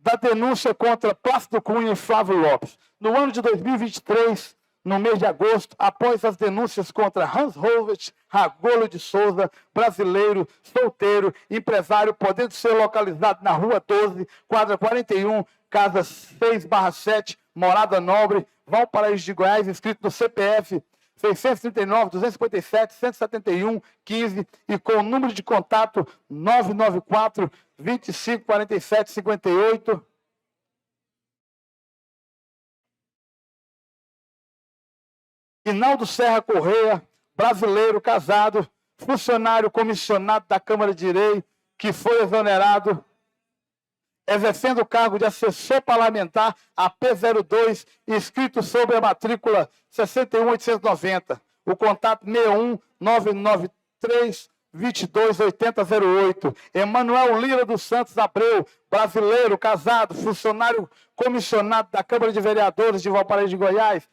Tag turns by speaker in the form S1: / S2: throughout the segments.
S1: da denúncia contra Plácido Cunha e Flávio Lopes. No ano de 2023, no mês de agosto, após as denúncias contra Hans Hovert Ragolo de Souza, brasileiro, solteiro, empresário, podendo ser localizado na Rua 12, quadra 41, casa 6/7, Morada Nobre, Valparaíso de Goiás, inscrito no CPF 639-257-171-15 e com o número de contato 994-2547-58. Inaldo Serra Correia, brasileiro, casado, funcionário comissionado da Câmara de Direito, que foi exonerado, exercendo o cargo de assessor parlamentar AP02, inscrito sobre a matrícula 61.890. O contato 61993-228008. Emanuel Lira dos Santos Abreu, brasileiro, casado, funcionário comissionado da Câmara de Vereadores de Valparaíso de Goiás,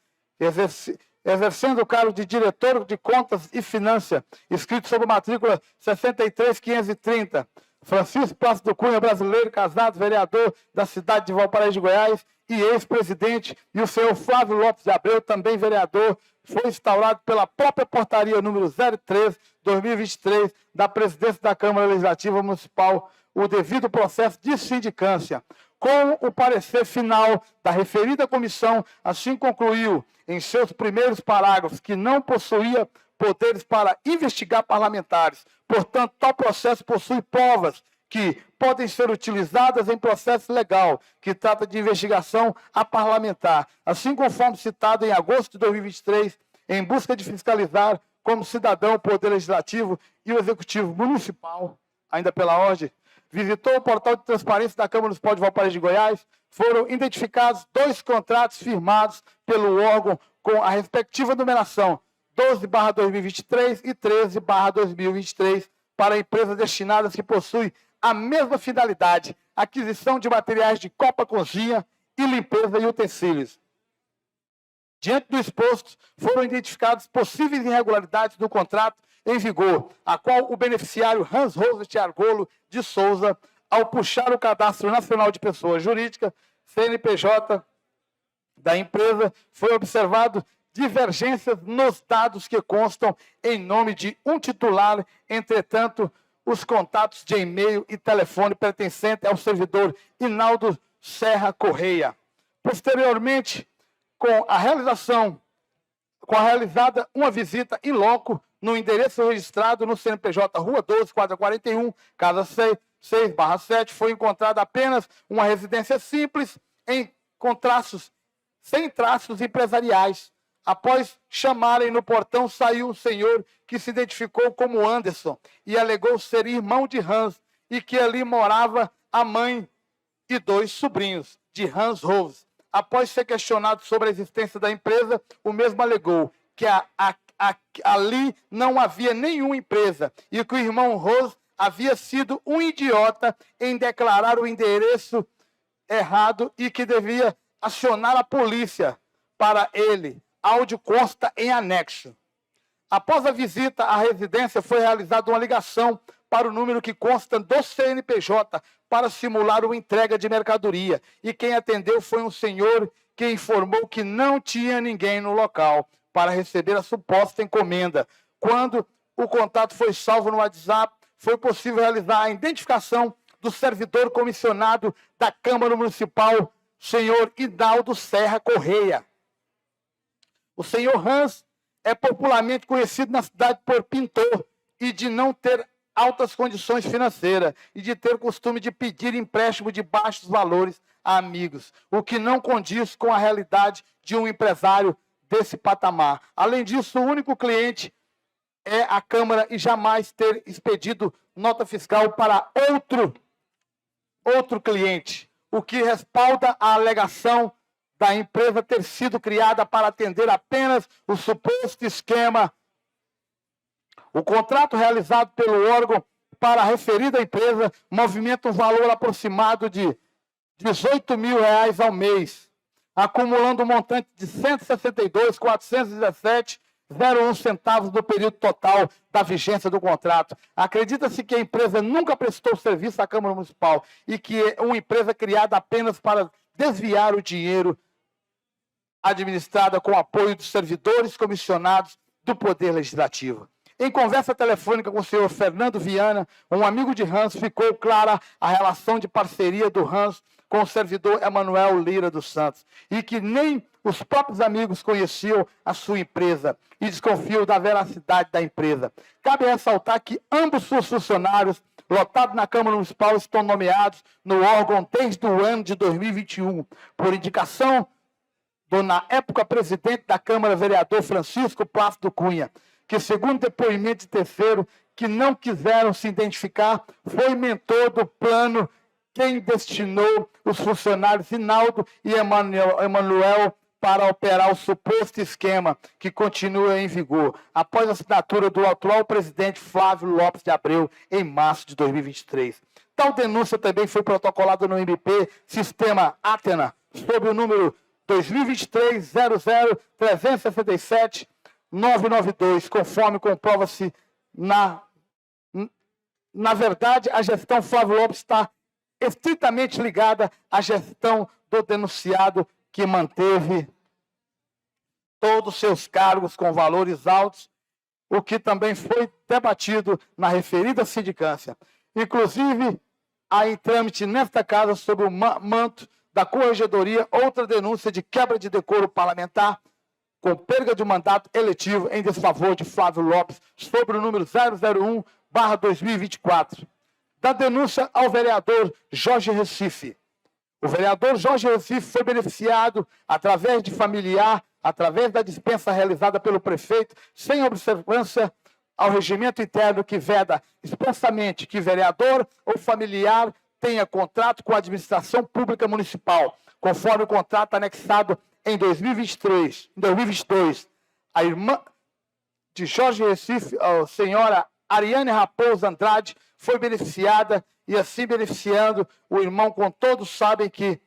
S1: exercendo o cargo de diretor de contas e finanças, inscrito sob a matrícula 63.530. Francisco Plácido Cunha, brasileiro, casado, vereador da cidade de Valparaíso de Goiás e ex-presidente. E o senhor Flávio Lopes de Abreu, também vereador, foi instaurado pela própria portaria número 03/2023 da presidência da Câmara Legislativa Municipal, o devido processo de sindicância. Com o parecer final da referida comissão, assim concluiu em seus primeiros parágrafos que não possuía poderes para investigar parlamentares. Portanto, tal processo possui provas que podem ser utilizadas em processo legal, que trata de investigação a parlamentar, assim conforme citado em agosto de 2023, em busca de fiscalizar como cidadão o Poder Legislativo e o Executivo Municipal, ainda pela ordem, visitou o portal de transparência da Câmara Municipal de Valparaíso de Goiás, foram identificados 2 contratos firmados pelo órgão com a respectiva numeração 12/2023 e 13/2023 para empresas destinadas que possuem a mesma finalidade, aquisição de materiais de copa, cozinha e limpeza e utensílios. Diante do exposto, foram identificadas possíveis irregularidades no contrato em vigor, a qual o beneficiário Hans Hovert Ragolo de Souza, ao puxar o Cadastro Nacional de Pessoa Jurídica, CNPJ, da empresa, foi observado divergências nos dados que constam em nome de um titular. Entretanto, os contatos de e-mail e telefone pertencentes ao servidor Inaldo Serra Correia. Posteriormente, com a realizada uma visita in loco no endereço registrado no CNPJ Rua 12, quadra 41, casa 6/7, foi encontrada apenas uma residência simples sem traços empresariais. Após chamarem no portão, saiu um senhor que se identificou como Anderson e alegou ser irmão de Hans e que ali morava a mãe e 2 sobrinhos de Hans Hovert. Após ser questionado sobre a existência da empresa, o mesmo alegou que ali não havia nenhuma empresa e que o irmão Hovert havia sido um idiota em declarar o endereço errado e que devia acionar a polícia para ele. Áudio consta em anexo. Após a visita à residência, foi realizada uma ligação para o número que consta do CNPJ para simular uma entrega de mercadoria. E quem atendeu foi um senhor que informou que não tinha ninguém no local para receber a suposta encomenda. Quando o contato foi salvo no WhatsApp, foi possível realizar a identificação do servidor comissionado da Câmara Municipal, senhor Inaldo Serra Correia. O senhor Hans é popularmente conhecido na cidade por pintor e de não ter altas condições financeiras e de ter costume de pedir empréstimo de baixos valores a amigos, o que não condiz com a realidade de um empresário desse patamar. Além disso, o único cliente é a Câmara e jamais ter expedido nota fiscal para outro cliente, o que respalda a alegação da empresa ter sido criada para atender apenas o suposto esquema. O contrato realizado pelo órgão para a referida empresa movimenta um valor aproximado de R$18 mil ao mês, acumulando um montante de R$ 162.417 0,01 centavos do período total da vigência do contrato. Acredita-se que a empresa nunca prestou serviço à Câmara Municipal e que é uma empresa criada apenas para desviar o dinheiro administrada com apoio dos servidores comissionados do Poder Legislativo. Em conversa telefônica com o senhor Fernando Viana, um amigo de Hans, ficou clara a relação de parceria do Hans com o servidor Emanuel Lira dos Santos, e que nem os próprios amigos conheciam a sua empresa e desconfiam da veracidade da empresa. Cabe ressaltar que ambos os funcionários lotados na Câmara Municipal estão nomeados no órgão desde o ano de 2021, por indicação do, na época, presidente da Câmara, vereador Francisco Plácido Cunha, que, segundo depoimento de terceiro, que não quiseram se identificar, foi mentor do plano quem destinou os funcionários Rinaldo e Emanuel para operar o suposto esquema que continua em vigor, após a assinatura do atual presidente Flávio Lopes de Abreu, em março de 2023. Tal denúncia também foi protocolada no MP Sistema Atena, sob o número 2023-00-367-992, conforme comprova-se na verdade, a gestão Flávio Lopes está estritamente ligada à gestão do denunciado, que manteve todos os seus cargos com valores altos, o que também foi debatido na referida sindicância. Inclusive, há em trâmite nesta casa, sob o manto da Corregedoria, outra denúncia de quebra de decoro parlamentar com perda de mandato eletivo em desfavor de Flávio Lopes, sobre o número 001/2024. Da denúncia ao vereador Jorge Recife. O vereador Jorge Recife foi beneficiado através de familiar, através da dispensa realizada pelo prefeito, sem observância ao regimento interno que veda expressamente que vereador ou familiar tenha contrato com a administração pública municipal, conforme o contrato anexado em 2022. A irmã de Jorge Recife, a senhora Ariane Raposo Andrade, foi beneficiada, e assim beneficiando o irmão, com todos sabem que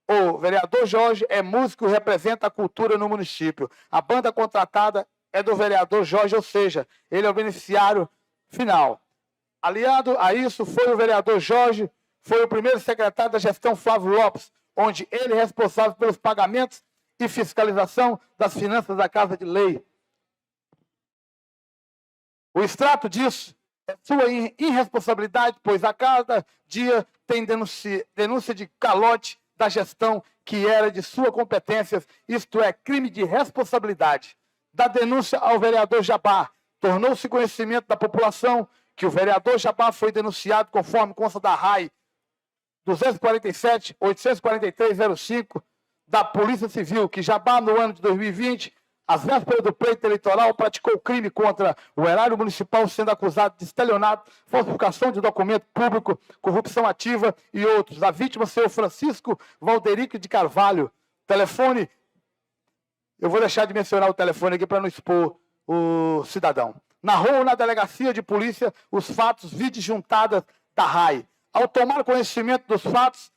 S1: o vereador Jorge é músico e representa a cultura no município. A banda contratada é do vereador Jorge, ou seja, ele é o beneficiário final. Aliado a isso, foi o vereador Jorge, foi o primeiro secretário da gestão Flávio Lopes, onde ele é responsável pelos pagamentos e fiscalização das finanças da Casa de Lei. O extrato disso é sua irresponsabilidade, pois a cada dia tem denúncia de calote da gestão que era de sua competência, isto é, crime de responsabilidade. Da denúncia ao vereador Jabá, tornou-se conhecimento da população que o vereador Jabá foi denunciado, conforme consta da RAI 247-843-05 da Polícia Civil, que Jabá, no ano de 2020, às vésperas do pleito eleitoral, praticou crime contra o erário municipal, sendo acusado de estelionato, falsificação de documento público, corrupção ativa e outros. A vítima, senhor Francisco Valderico de Carvalho. Telefone, eu vou deixar de mencionar o telefone aqui para não expor o cidadão. Narrou na delegacia de polícia os fatos, vide juntadas da RAI. Ao tomar conhecimento dos fatos,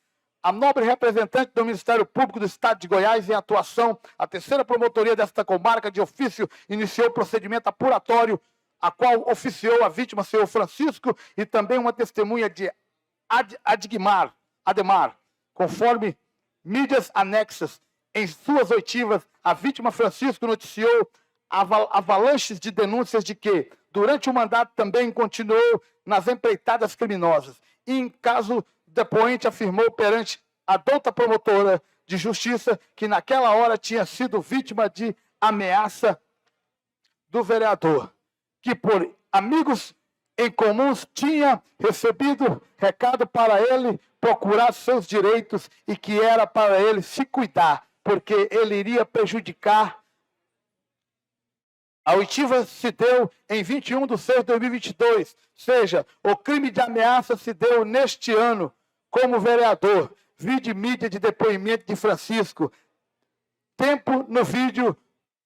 S1: a nobre representante do Ministério Público do Estado de Goiás, em atuação, a terceira promotoria desta comarca de ofício, iniciou o procedimento apuratório, a qual oficiou a vítima, senhor Francisco, e também uma testemunha de Ademar, conforme mídias anexas. Em suas oitivas, a vítima Francisco noticiou avalanches de denúncias de que, durante o mandato, também continuou nas empreitadas criminosas. E, em caso, depoente afirmou perante a douta promotora de justiça que naquela hora tinha sido vítima de ameaça do vereador, que por amigos em comuns tinha recebido recado para ele procurar seus direitos e que era para ele se cuidar, porque ele iria prejudicar. A oitiva se deu em 21/6/2022, seja, o crime de ameaça se deu neste ano, como vereador. Vídeo mídia de depoimento de Francisco. Tempo no vídeo,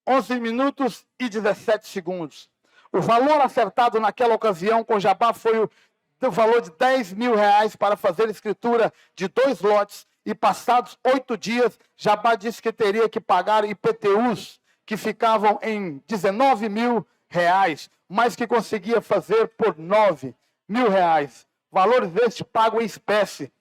S1: 11 minutos e 17 segundos. O valor acertado naquela ocasião com Jabá foi o valor de R$10 mil para fazer a escritura de 2 lotes, e passados 8 dias, Jabá disse que teria que pagar IPTUs, que ficavam em 19 mil reais, mas que conseguia fazer por 9 mil reais. Valores estes pagos em espécie.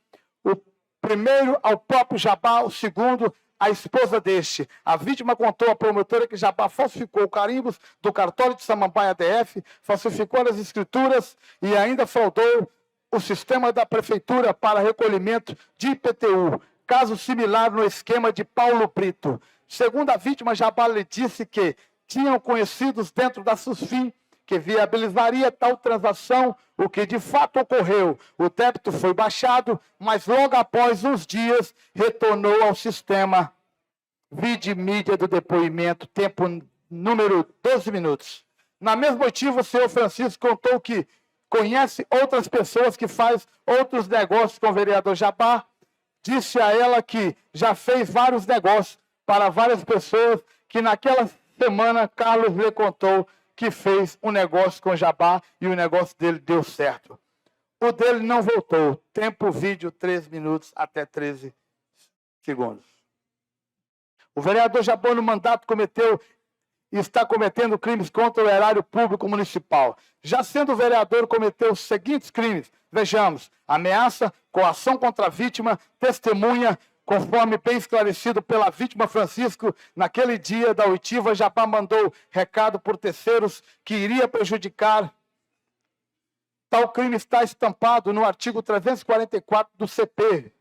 S1: O primeiro ao próprio Jabá, o segundo à esposa deste. A vítima contou à promotora que Jabá falsificou carimbos do cartório de Samambaia DF, falsificou as escrituras e ainda fraudou o sistema da prefeitura para recolhimento de IPTU. Caso similar no esquema de Paulo Brito. Segundo a vítima, Jabá lhe disse que tinham conhecidos dentro da SUSFIM que viabilizaria tal transação, o que de fato ocorreu. O débito foi baixado, mas logo após uns dias retornou ao sistema. Vide mídia do depoimento, tempo número 12 minutos. Na mesma motivo, o senhor Francisco contou que conhece outras pessoas que fazem outros negócios com o vereador Jabá. Disse a ela que já fez vários negócios para várias pessoas, que naquela semana Carlos lhe contou que fez um negócio com Jabá e o negócio dele deu certo. O dele não voltou. Tempo vídeo 13 minutos até 13 segundos. O vereador Jabá no mandato cometeu e está cometendo crimes contra o erário público municipal. Já sendo vereador, cometeu os seguintes crimes. Vejamos: ameaça, coação contra a vítima, testemunha, conforme bem esclarecido pela vítima Francisco, naquele dia da oitiva, Jabá mandou recado por terceiros que iria prejudicar. Tal crime está estampado no artigo 344 do CP,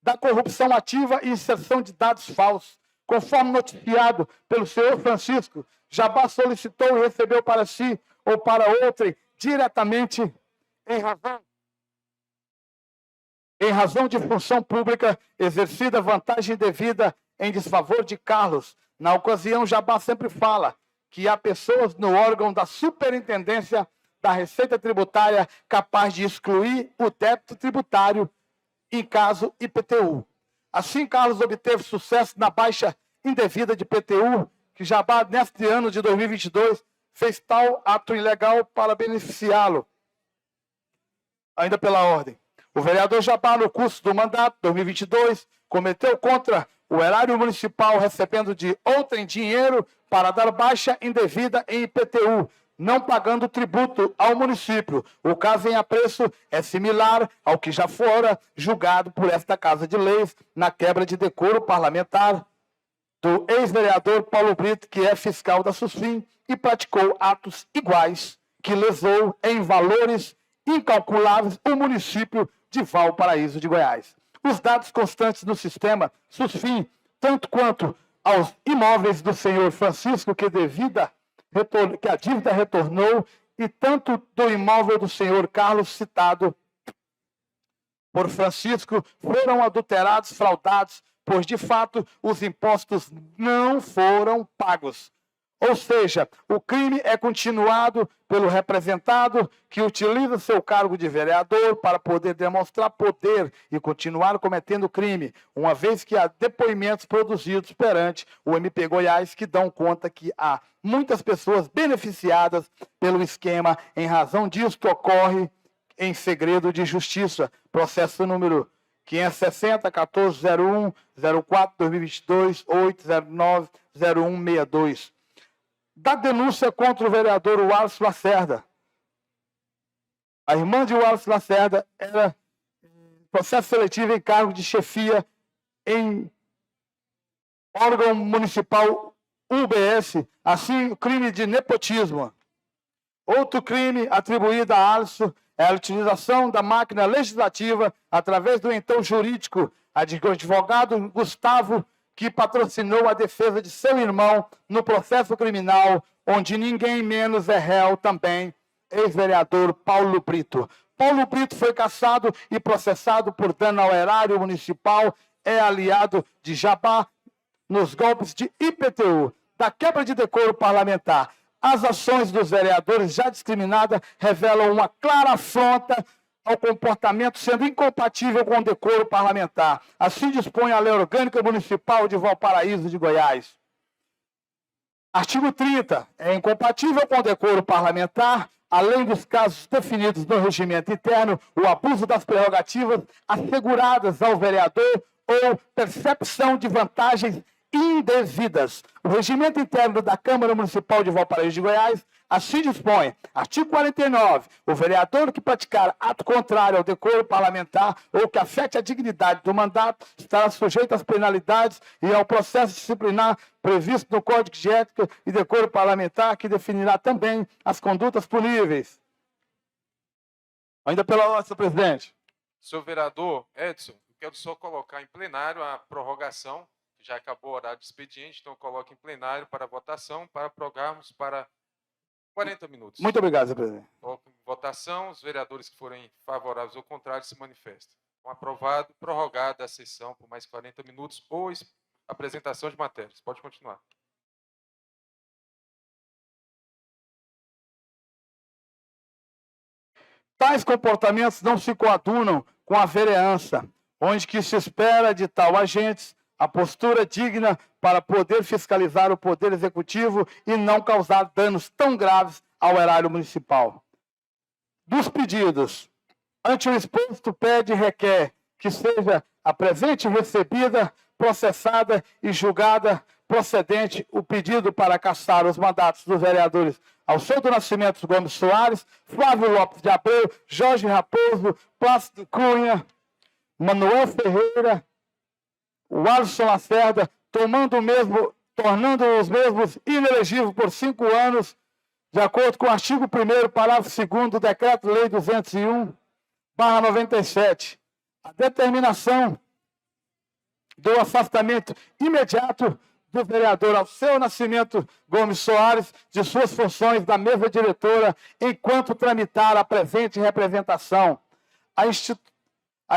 S1: da corrupção ativa e inserção de dados falsos. Conforme noticiado pelo senhor Francisco, Jabá solicitou e recebeu para si ou para outrem diretamente em razão de função pública, exercida vantagem devida em desfavor de Carlos. Na ocasião, Jabá sempre fala que há pessoas no órgão da superintendência da Receita Tributária capaz de excluir o débito tributário em caso IPTU. Assim, Carlos obteve sucesso na baixa indevida de IPTU, que Jabá, neste ano de 2022, fez tal ato ilegal para beneficiá-lo. Ainda pela ordem. O vereador Jabá, no curso do mandato 2022, cometeu contra o erário municipal, recebendo de outrem dinheiro para dar baixa indevida em IPTU, não pagando tributo ao município. O caso em apreço é similar ao que já fora julgado por esta Casa de Leis na quebra de decoro parlamentar do ex-vereador Paulo Brito, que é fiscal da SUSFIM e praticou atos iguais que lesou em valores incalculáveis o município de Valparaíso de Goiás. Os dados constantes do sistema SUSFIM, tanto quanto aos imóveis do senhor Francisco, que a dívida retornou, e tanto do imóvel do senhor Carlos, citado por Francisco, foram adulterados, fraudados, pois, de fato, os impostos não foram pagos. Ou seja, o crime é continuado pelo representado que utiliza seu cargo de vereador para poder demonstrar poder e continuar cometendo crime, uma vez que há depoimentos produzidos perante o MP Goiás que dão conta que há muitas pessoas beneficiadas pelo esquema. Em razão disto, ocorre em segredo de justiça. Processo número 560, 1401, 04, 2022, 809, 0162. Da denúncia contra o vereador Wallace Lacerda. A irmã de Wallace Lacerda era processo seletivo em cargo de chefia em órgão municipal UBS, assim, crime de nepotismo. Outro crime atribuído a Alisson é a utilização da máquina legislativa através do então jurídico advogado Gustavo, que patrocinou a defesa de seu irmão no processo criminal, onde ninguém menos é réu também, ex-vereador Paulo Brito. Paulo Brito foi cassado e processado por dano ao erário municipal, é aliado de Jabá nos golpes de IPTU, da quebra de decoro parlamentar. As ações dos vereadores já discriminadas revelam uma clara afronta ao comportamento sendo incompatível com o decoro parlamentar. Assim dispõe a Lei Orgânica Municipal de Valparaíso de Goiás. Artigo 30. É incompatível com o decoro parlamentar, além dos casos definidos no regimento interno, o abuso das prerrogativas asseguradas ao vereador ou percepção de vantagens indevidas. O regimento interno da Câmara Municipal de Valparaíso de Goiás assim dispõe. Artigo 49. O vereador que praticar ato contrário ao decoro parlamentar ou que afete a dignidade do mandato estará sujeito às penalidades e ao processo disciplinar previsto no Código de Ética e Decoro Parlamentar, que definirá também as condutas puníveis. Ainda pela ordem, senhor presidente.
S2: Senhor vereador Edson, eu quero só colocar em plenário a prorrogação, que já acabou o horário de expediente, então eu coloco em plenário para votação, para prorrogarmos para 40 minutos.
S1: Muito obrigado, senhor presidente.
S2: Coloco em votação, os vereadores que forem favoráveis ou contrários se manifestam. Então, aprovado, prorrogada a sessão por mais 40 minutos ou apresentação de matérias. Pode continuar.
S1: Tais comportamentos não se coadunam com a vereança, onde que se espera de tal agentes a postura digna para poder fiscalizar o Poder Executivo e não causar danos tão graves ao erário municipal. Dos pedidos, ante o exposto, pede e requer que seja a presente recebida, processada e julgada procedente o pedido para cassar os mandatos dos vereadores Alceu Nascimento Gomes Soares, Flávio Lopes de Abreu, Jorge Raposo, Plácido Cunha, Manuel Ferreira, o Alisson Lacerda, tornando os mesmos inelegíveis por 5 anos, de acordo com o artigo 1º, parágrafo 2º do Decreto-Lei 201/97. A determinação do afastamento imediato do vereador Alceu Nascimento Gomes Soares de suas funções da mesa diretora enquanto tramitar a presente representação. A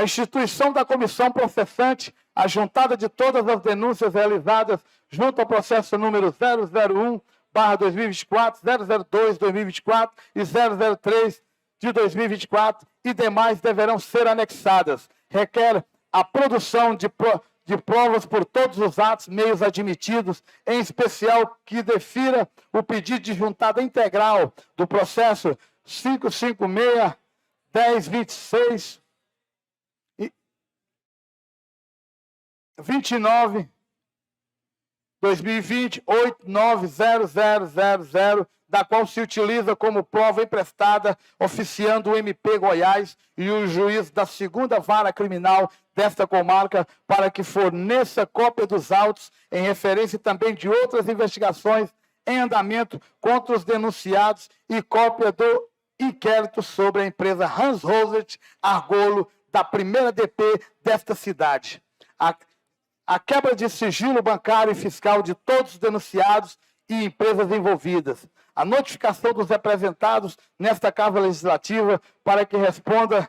S1: instituição da comissão processante, a juntada de todas as denúncias realizadas junto ao processo número 001/2024, 002/2024 e 003 de 2024 e demais deverão ser anexadas. Requer a produção de provas por todos os atos, meios admitidos, em especial que defira o pedido de juntada integral do processo 556-1026 29 2020 890000, da qual se utiliza como prova emprestada, oficiando o MP Goiás e o juiz da 2ª Vara Criminal desta comarca, para que forneça cópia dos autos, em referência também de outras investigações em andamento contra os denunciados e cópia do inquérito sobre a empresa Hans Roset Argolo, da primeira DP desta cidade. A quebra de sigilo bancário e fiscal de todos os denunciados e empresas envolvidas. A notificação dos representados nesta Casa Legislativa para que responda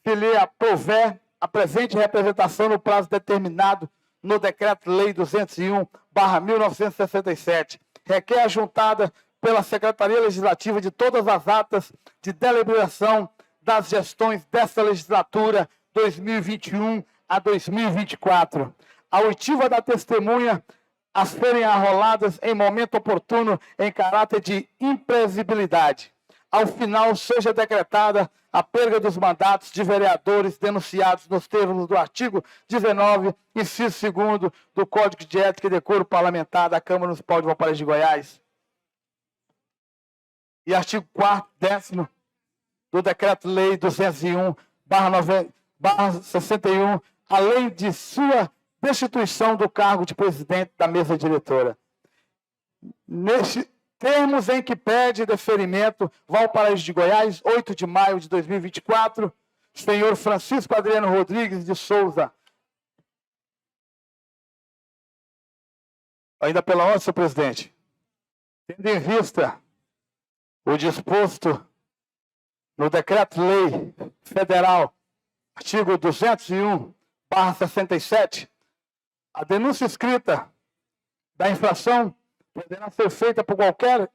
S1: se lhe aprouver a presente representação no prazo determinado no Decreto-Lei 201/1967. Requer a juntada pela Secretaria Legislativa de todas as atas de deliberação das gestões desta legislatura 2021 a 2024. A oitiva da testemunha a serem arroladas em momento oportuno em caráter de imprevisibilidade. Ao final, seja decretada a perda dos mandatos de vereadores denunciados nos termos do artigo 19, inciso 2º do Código de Ética e Decoro Parlamentar da Câmara Municipal de Valparaíso de Goiás. E artigo 4º, 10º do Decreto-Lei 201/61, além de sua destituição do cargo de presidente da mesa diretora. Termos em que pede deferimento, Valparaíso de Goiás, 8 de maio de 2024, senhor Francisco Adriano Rodrigues de Souza. Ainda pela ordem, senhor presidente. Tendo em vista o disposto no Decreto-Lei Federal, artigo 201/67, a denúncia escrita da infração poderá ser feita por qualquer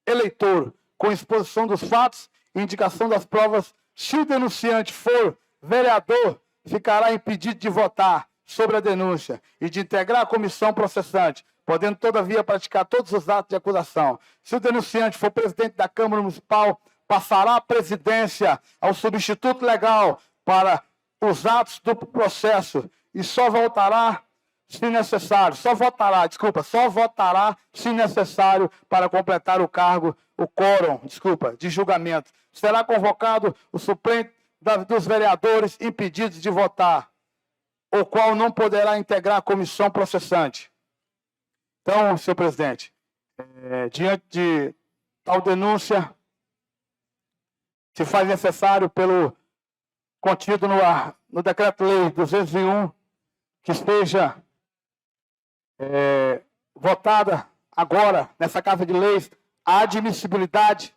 S1: eleitor com exposição dos fatos e indicação das provas. Se o denunciante for vereador, ficará impedido de votar sobre a denúncia e de integrar a comissão processante, podendo, todavia, praticar todos os atos de acusação. Se o denunciante for presidente da Câmara Municipal, passará a presidência ao substituto legal para os atos do processo e só votará se necessário, só votará se necessário para completar o cargo, o quórum, de julgamento. Será convocado o suplente dos vereadores impedidos de votar, o qual não poderá integrar a comissão processante. Então, senhor presidente, diante de tal denúncia, se faz necessário, pelo contido no Decreto-Lei 201, que esteja votada agora, nessa Casa de Leis, a admissibilidade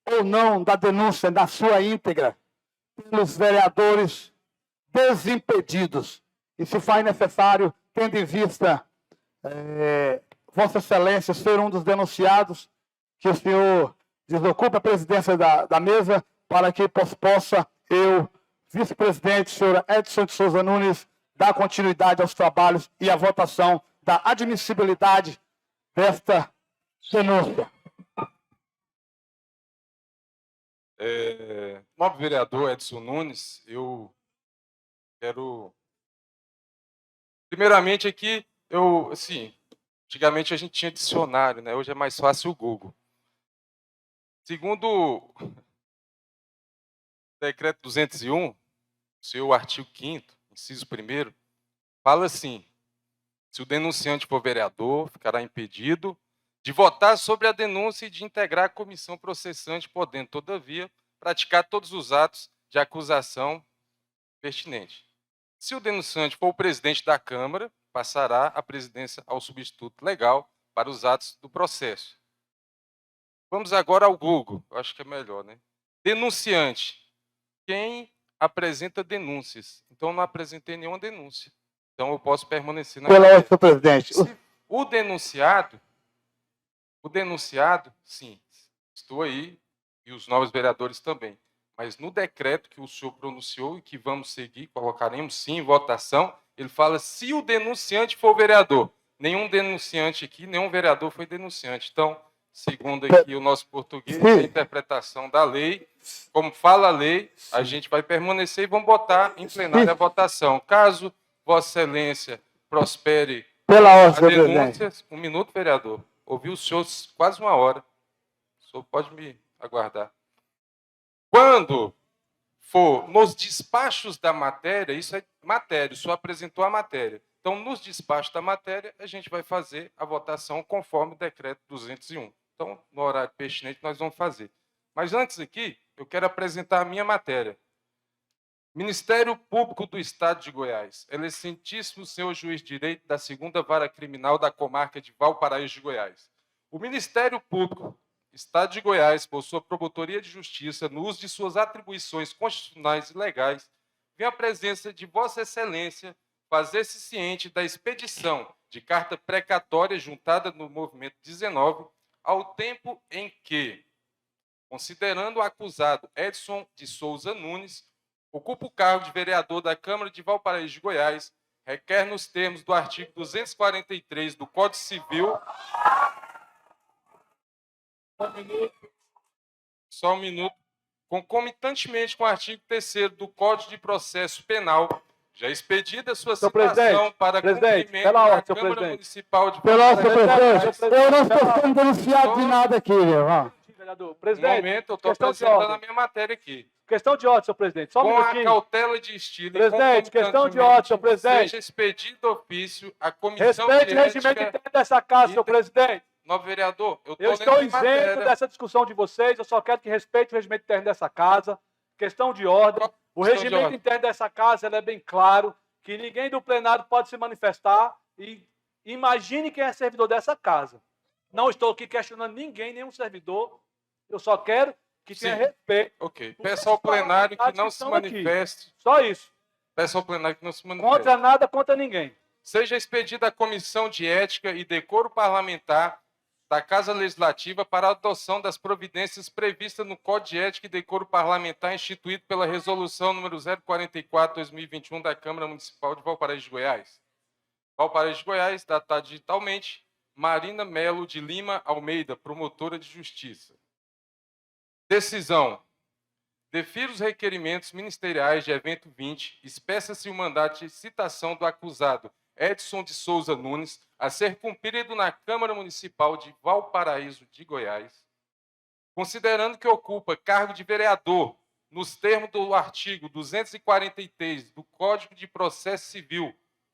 S1: ou não da denúncia na sua íntegra pelos vereadores desimpedidos. E se faz necessário, tendo em vista Vossa Excelência ser um dos denunciados, que o senhor desocupe a presidência da mesa para que possa eu, vice-presidente, senhor Edson de Souza Nunes, dar continuidade aos trabalhos e à votação da admissibilidade desta denúncia.
S2: Nobre vereador Edson Nunes, eu quero... Primeiramente aqui, antigamente a gente tinha dicionário, né? Hoje é mais fácil o Google. Segundo o Decreto 201, seu artigo 5º, inciso 1º, fala assim: se o denunciante for vereador, ficará impedido de votar sobre a denúncia e de integrar a comissão processante, podendo, todavia, praticar todos os atos de acusação pertinentes. Se o denunciante for o presidente da Câmara, passará a presidência ao substituto legal para os atos do processo. Vamos agora ao Google, eu acho que é melhor, né? Denunciante. Quem apresenta denúncias? Então, eu não apresentei nenhuma denúncia. Então, eu posso permanecer na...
S1: Pela senhor presidente.
S2: O denunciado, sim, estou aí, e os novos vereadores também. Mas no decreto que o senhor pronunciou e que vamos seguir, colocaremos sim em votação, ele fala se o denunciante for vereador. Nenhum denunciante aqui, nenhum vereador foi denunciante. Então, segundo aqui o nosso português, a interpretação da lei, como fala a lei, a gente vai permanecer e vamos botar em plenária a votação. Caso Vossa Excelência prospere a denúncia... Um minuto, vereador. Ouvi o senhor quase uma hora. O senhor pode me aguardar. Quando for nos despachos da matéria, isso é matéria, o senhor apresentou a matéria. Então, nos despachos da matéria, a gente vai fazer a votação conforme o decreto 201. Então, no horário pertinente, nós vamos fazer. Mas antes aqui, eu quero apresentar a minha matéria. Ministério Público do Estado de Goiás. Excelentíssimo senhor juiz de direito da 2ª Vara Criminal da comarca de Valparaíso de Goiás. O Ministério Público Estado de Goiás, por sua promotoria de justiça, no uso de suas atribuições constitucionais e legais, vem à presença de Vossa Excelência fazer-se ciente da expedição de carta precatória juntada no movimento 19, ao tempo em que, considerando o acusado Edson de Souza Nunes, ocupa o cargo de vereador da Câmara de Valparaíso de Goiás, requer nos termos do artigo 243 do Código Civil... Só um minuto. Concomitantemente com o artigo 3º do Código de Processo Penal, já expedida a sua citação para cumprimento da Câmara Municipal de
S1: Valparaíso. Eu não estou sendo denunciado de nada aqui,
S2: vereador. Presidente, no momento, eu estou apresentando a minha matéria aqui.
S3: Questão de ordem, senhor presidente. Só um minutinho.
S2: Com a cautela de estilo...
S3: Presidente, questão de ordem, senhor presidente.
S2: Seja expedido ofício a comissão de ética...
S3: Respeite o regimento interno dessa casa, senhor presidente.
S2: Novo vereador,
S3: eu estou isento dessa discussão de vocês, eu só quero que respeite o regimento interno dessa casa. Questão de ordem. O regimento interno dessa casa é bem claro, que ninguém do plenário pode se manifestar. E imagine quem é servidor dessa casa. Não estou aqui questionando ninguém, nenhum servidor. Eu só quero que tenha respeito.
S2: Ok. Peça ao plenário que não se manifeste.
S3: Só isso.
S2: Peça ao plenário que não se manifeste.
S3: Contra nada, contra ninguém.
S2: Seja expedida a Comissão de Ética e Decoro Parlamentar da Casa Legislativa para a adoção das providências previstas no Código de Ética e Decoro Parlamentar instituído pela Resolução número 044/2021 da Câmara Municipal de Valparaíso de Goiás. Valparaíso de Goiás, datada digitalmente, Marina Melo de Lima Almeida, promotora de Justiça. Decisão. Defira os requerimentos ministeriais de evento 20, espeça-se o mandato de citação do acusado Edson de Souza Nunes, a ser cumprido na Câmara Municipal de Valparaíso de Goiás, considerando que ocupa cargo de vereador nos termos do artigo 243 do Código de Processo Civil,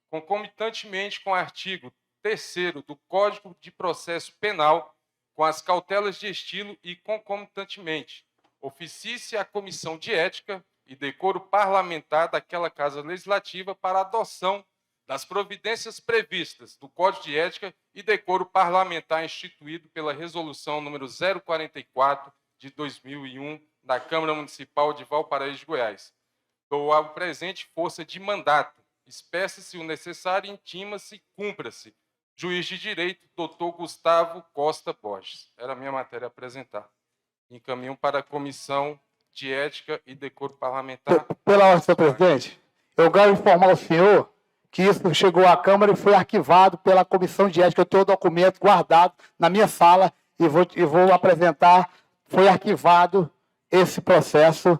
S2: concomitantemente com o artigo 3º do Código de Processo Penal, com as cautelas de estilo e concomitantemente, oficie-se a Comissão de Ética e Decoro Parlamentar daquela Casa Legislativa para adoção das providências previstas do Código de Ética e Decoro Parlamentar instituído pela Resolução número 044 de 2001 da Câmara Municipal de Valparaíso de Goiás. Dou ao presente força de mandato. Espécie-se o necessário, intima-se, cumpra-se. Juiz de Direito, doutor Gustavo Costa Borges. Era a minha matéria a apresentar. Encaminho para a Comissão de Ética e Decoro Parlamentar.
S1: Pela ordem, senhor presidente, eu quero informar o senhor que isso chegou à Câmara e foi arquivado pela Comissão de Ética. Eu tenho o documento guardado na minha sala e vou apresentar. Foi arquivado esse processo,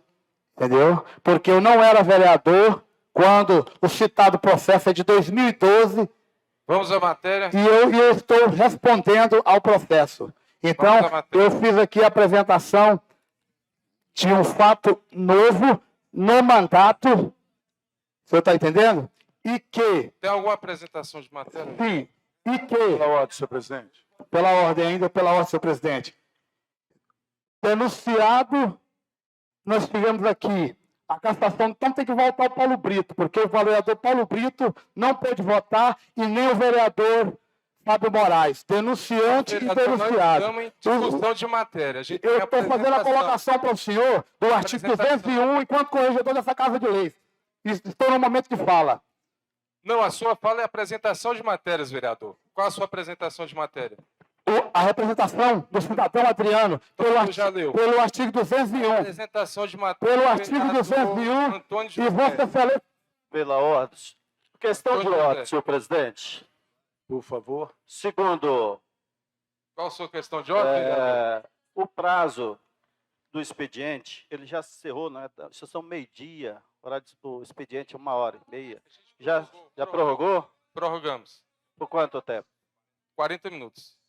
S1: entendeu? Porque eu não era vereador quando o citado processo é de 2012.
S2: Vamos à matéria.
S1: E eu estou respondendo ao processo. Então, eu fiz aqui a apresentação de um fato novo no mandato. O senhor está entendendo? E que...
S2: Tem alguma apresentação de matéria?
S1: Sim. E que...
S4: Pela ordem, senhor presidente.
S1: Pela ordem, senhor presidente. Denunciado, nós tivemos aqui a cassação, então tem que voltar o Paulo Brito, porque o vereador Paulo Brito não pôde votar e nem o vereador Fábio Moraes. Denunciante e denunciado.
S2: Estamos em discussão de matéria.
S1: Eu estou fazendo a colocação para o senhor do artigo 201 enquanto corregedor dessa Casa de Leis. Estou no momento de fala.
S2: Não, a sua fala é apresentação de matérias, vereador. Qual a sua apresentação de matéria?
S1: A representação do cidadão Adriano pelo artigo 201.
S2: Apresentação de matéria.
S1: Pelo artigo 201
S2: Antônio
S1: e Vossa Excelência.
S4: Pela ordem. Questão de
S2: Antônio
S4: ordem,
S2: José.
S4: senhor presidente.
S1: Por favor.
S4: Segundo,
S2: Qual a sua questão de ordem, vereador?
S4: o prazo do expediente, ele já se encerrou, né? Já são meio-dia, horário do expediente é 1h30. Já prorrogou?
S2: Prorrogamos.
S4: Por quanto tempo?
S2: 40 minutos.